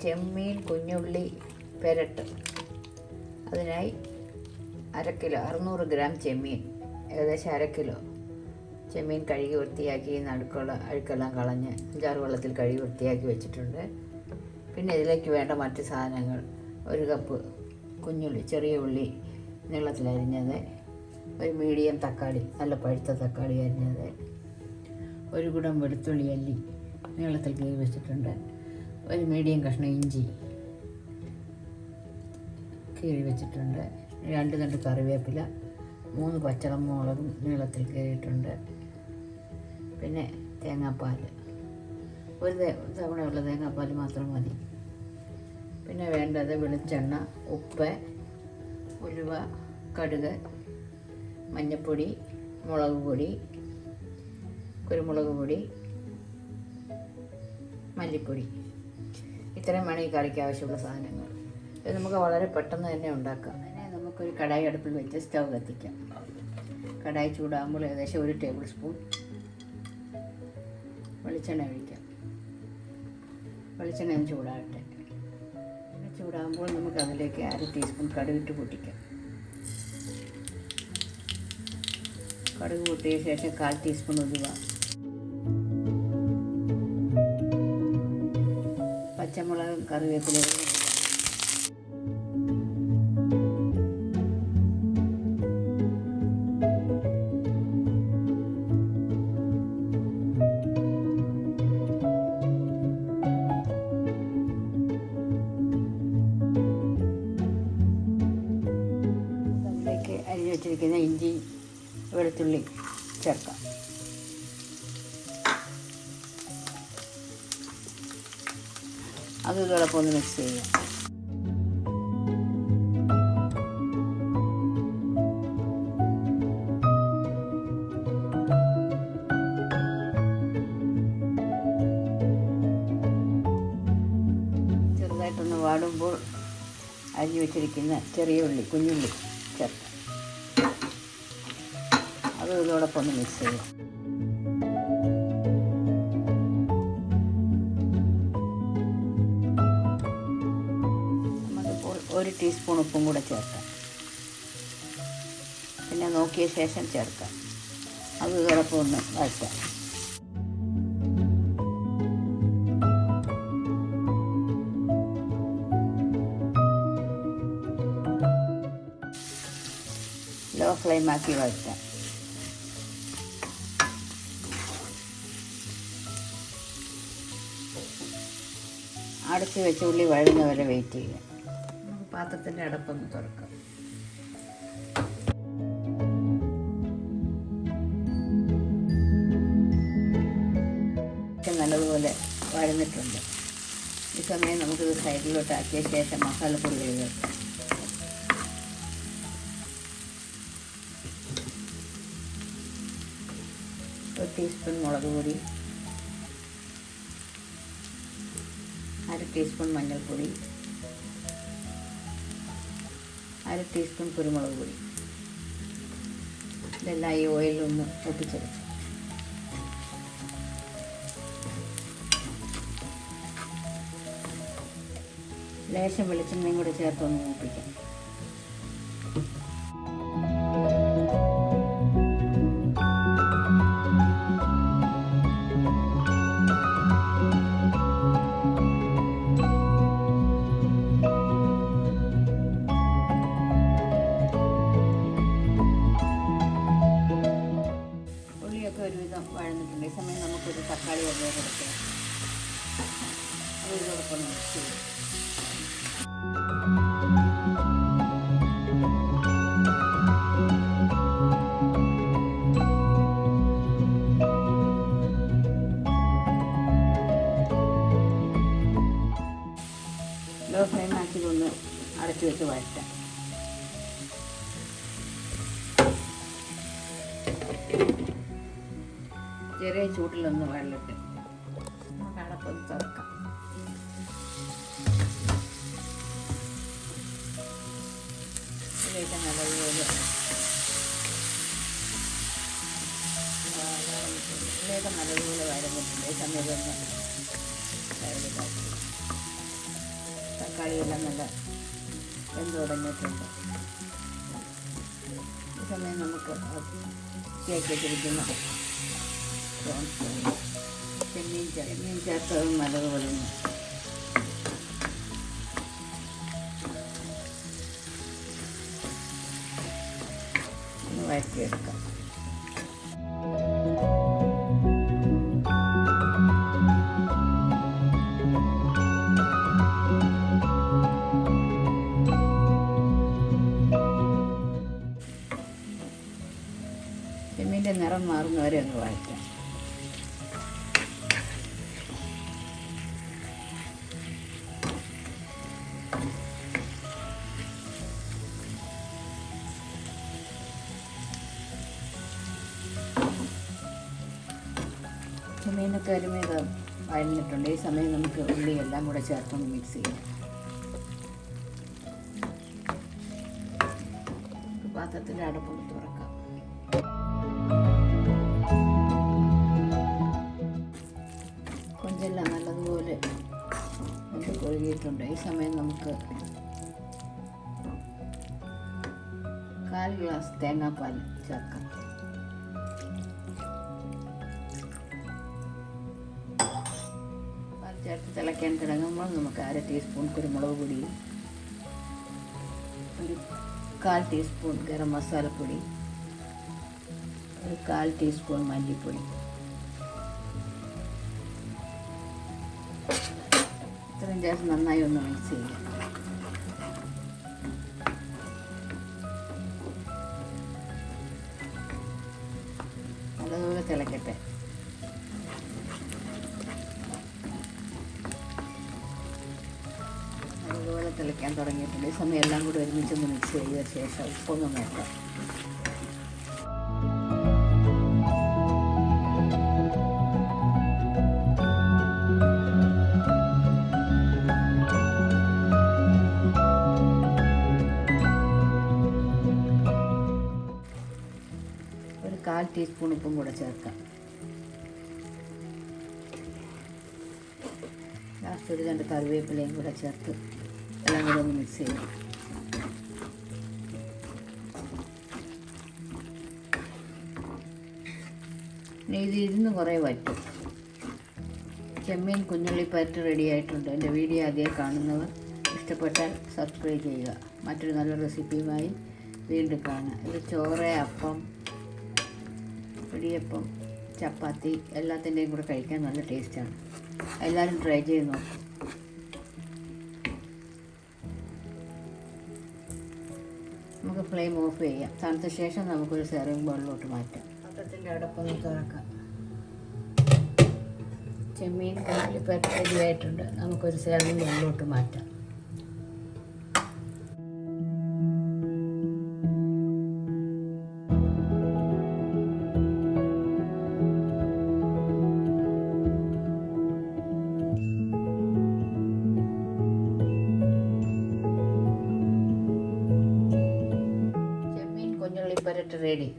ചെമ്മീൻ കുഞ്ഞുള്ളി പെരട്ട്. അതിനായി 1/2 kilo 600 gram ചെമ്മീൻ, ഏകദേശം 1/2 kilo ചെമ്മീൻ കഴുകി വൃത്തിയാക്കി അഴുക്കെല്ലാം കളഞ്ഞ് 5-6 വെള്ളത്തിൽ കഴുകി വൃത്തിയാക്കി വെച്ചിട്ടുണ്ട്. പിന്നെ ഇതിലേക്ക് വേണ്ട മറ്റ് സാധനങ്ങൾ: 1 കപ്പ് കുഞ്ഞുള്ളി, ചെറിയ ഉള്ളി നീളത്തിലരിഞ്ഞത്, 1 മീഡിയം തക്കാളി, നല്ല പഴുത്ത തക്കാളി അരിഞ്ഞത്, 1 കുടം വെളുത്തുള്ളി അല്ലി നീളത്തിൽ കീറി വെച്ചിട്ടുണ്ട്, 1 മീഡിയം കഷ്ണം ഇഞ്ചി കീറി വെച്ചിട്ടുണ്ട്, 2 തണ്ട് കറിവേപ്പില, 3 പച്ചമുളകും നീളത്തിൽ കീറിയിട്ടുണ്ട്. പിന്നെ തേങ്ങാപ്പാൽ, 1 തവണയുള്ള തേങ്ങാപ്പാൽ മാത്രം മതി. പിന്നെ വേണ്ടത് വെളിച്ചെണ്ണ, ഉപ്പ്, ഉലുവ, കടുക്, മഞ്ഞൾപ്പൊടി, മുളക് പൊടി, കുരുമുളക് പൊടി, മല്ലിപ്പൊടി. ഇത്രയും വേണം ഈ കറിക്ക് ആവശ്യമുള്ള സാധനങ്ങൾ. ഇത് നമുക്ക് വളരെ പെട്ടെന്ന് തന്നെ ഉണ്ടാക്കാം. അതിനെ നമുക്കൊരു കടായി അടുപ്പിൽ വെച്ച് സ്റ്റൗ കത്തിക്കാം. കടായി ചൂടാകുമ്പോൾ ഏകദേശം 1 ടേബിൾ സ്പൂൺ വെളിച്ചെണ്ണ ഒഴിക്കാം. വെളിച്ചെണ്ണ ചൂടാകട്ടെ. ചൂടാകുമ്പോൾ നമുക്ക് അതിലേക്ക് 1/2 ടീസ്പൂൺ കടുകിട്ട് പൊട്ടിക്കാം. കടുക് പൊട്ടിയ ശേഷം 1/4 ടീസ്പൂൺ ഉലുവ, പച്ചമുളകും കറിവേപ്പിലയും, അതിലേക്ക് അരിഞ്ഞു വെച്ചിരിക്കുന്ന ഇഞ്ചി വെളുത്തുള്ളി ചേർക്കാം. അത് ഇതോടൊപ്പം ഒന്ന് മിക്സ് ചെയ്യാം. ചെറുതായിട്ടൊന്ന് വാടുമ്പോൾ അരിഞ്ഞു വെച്ചിരിക്കുന്ന ചെറിയ ഉള്ളി, കുഞ്ഞുള്ളി ചേർക്കാം. അത് ഇതോടൊപ്പം ഒന്ന് മിക്സ് ചെയ്യാം. നമുക്കിപ്പോൾ 1 ടീസ്പൂൺ ഉപ്പും കൂടെ ചേർക്കാം. പിന്നെ നോക്കിയ ശേഷം ചേർക്കാം. അത് ഇതോടൊപ്പം ഒന്ന് വഴറ്റാം. ലോ ഫ്ലെയിമാക്കി വഴറ്റാം. അടച്ച് വെച്ച് ഉള്ളി വഴങ്ങുന്നവരെ വെയിറ്റ് ചെയ്യാം. നമുക്ക് പാത്രത്തിൻ്റെ അടപ്പൊന്ന് തുറക്കാം. നല്ലതുപോലെ വഴന്നിട്ടുണ്ട്. ഈ സമയം നമുക്കിത് സൈഡിലോട്ട് ആക്കിയ ശേഷം മസാലപ്പൊടികൾ ചേർക്കാം. ഒരു ടീസ്പൂൺ മുളക് പൊടി, 1/2 ടീസ്പൂൺ മഞ്ഞൾപ്പൊടി, 1/2 ടീസ്പൂൺ കുരുമുളക് പൊടി. ഇതെല്ലാം ഈ ഓയിലൊന്ന് പൊട്ടിച്ചെടുക്കാം. ലേശം വെളിച്ചെണ്ണയും കൂടെ ചേർത്തൊന്ന് മൂപ്പിക്കാം. ഒരുവിധം വഴന്നിട്ടുണ്ട്. ഈ സമയം നമുക്കൊരു തക്കാളി വരെ കൊടുക്കാം. അത് ഇതോടൊപ്പം മിക്സ് ചെയ്യും. ലോ ഫ്ലെയിമാക്കി ഇതൊന്ന് അടച്ചു വെച്ച് വഴറ്റാം. ചെറിയ ചൂട്ടിലൊന്ന് വെള്ളമിട്ട് നമുക്ക് അടപ്പൊന്ന് തുറക്കാം. ഇതിലേക്ക് നല്ലതുപോലെ ഇതിലേക്ക് നല്ലതുപോലെ വരഞ്ഞിട്ടുണ്ട്. ഈ സമയത്തൊന്ന് തക്കാളിയെല്ലാം നല്ല വെന്തുടങ്ങിയിട്ടുണ്ട്. ഈ സമയം നമുക്ക് കേക്ക് വെച്ചിരിക്കുന്ന ചെമ്മീൻ ചേർത്തത് നല്ലതുപോലെ ഒന്ന് വഴറ്റിയെടുക്കാം. ചെമ്മീൻ്റെ നിറം മാറുന്നവരെ ഒന്ന് വഴറ്റാം. ചെമ്മീനൊക്കെ ഒരുമേത് വഴഞ്ഞിട്ടുണ്ട്. ഈ സമയം നമുക്ക് ഉള്ളി എല്ലാം കൂടെ ചേർത്തൊന്ന് മിക്സ് ചെയ്യാം. പാത്രത്തിൻ്റെ അടപ്പൊന്ന് തുറക്കാം. കൊഞ്ചെല്ലാം നല്ലതുപോലെ നമുക്ക് കൊഴുകിയിട്ടുണ്ട്. ഈ സമയം നമുക്ക് 1/4 ഗ്ലാസ് തേങ്ങാപ്പാൽ ചേർക്കാം. പാൽ ചേർത്ത് തിളയ്ക്കാൻ തുടങ്ങുമ്പോൾ നമുക്ക് 1/2 ടീസ്പൂൺ കുരുമുളക് പൊടിയും 1/4 ടീസ്പൂൺ ഗരം മസാലപ്പൊടി, 1/4 ടീസ്പൂൺ മല്ലിപ്പൊടി ഇത്രയും ചേർത്ത് നന്നായി ഒന്ന് മിക്സ് ചെയ്യാം. നല്ലതുപോലെ തിളക്കട്ടെ. നല്ലതുപോലെ തിളയ്ക്കാൻ തുടങ്ങിയിട്ടുണ്ട്. ഈ സമയം എല്ലാം കൂടി ഒരുമിച്ചൊന്ന് മിക്സ് ചെയ്ത ശേഷം ഉപ്പൊന്ന് നോക്കാം. ഒരു 1/4 ടീസ്പൂൺ ഉപ്പും കൂടെ ചേർക്കാം. ലാസ്റ്റ് ഒരു 2 കറിവേപ്പിലയും കൂടെ ചേർത്ത് എല്ലാം കൂടെ ഒന്ന് മിക്സ് ചെയ്യാം. പിന്നെ ഇത് ഇരുന്ന് കുറേ വറ്റും. ചെമ്മീൻ കുഞ്ഞുള്ളിപ്പരട്ട് റെഡി ആയിട്ടുണ്ട്. എൻ്റെ വീഡിയോ ആദ്യം കാണുന്നവർ ഇഷ്ടപ്പെട്ടാൽ സബ്സ്ക്രൈബ് ചെയ്യുക. മറ്റൊരു നല്ല റെസിപ്പിയുമായി വീണ്ടും കാണാം. ഇത് ചോറ്, അപ്പം, ഇടിയപ്പം, ചപ്പാത്തി എല്ലാത്തിൻ്റെയും കൂടെ കഴിക്കാൻ നല്ല ടേസ്റ്റാണ്. എല്ലാവരും ട്രൈ ചെയ്ത് നോക്കും. നമുക്ക് ഫ്ലെയിം ഓഫ് ചെയ്യാം. തണുത്ത ശേഷം നമുക്കൊരു സെർവിങ് ബൗളിലോട്ട് മാറ്റാം. പാത്രത്തിൻ്റെ അടപ്പൊന്ന് തുറക്കാം. ചെമ്മീൻ കുഞ്ഞുള്ളിപ്പരട്ട് റെഡി ആയിട്ടുണ്ട്. നമുക്കൊരു സെർവിങ് ബൗളിലോട്ട് മാറ്റാം. ചെമ്മീൻ കുഞ്ഞുള്ളിപ്പരട്ട് റെഡി.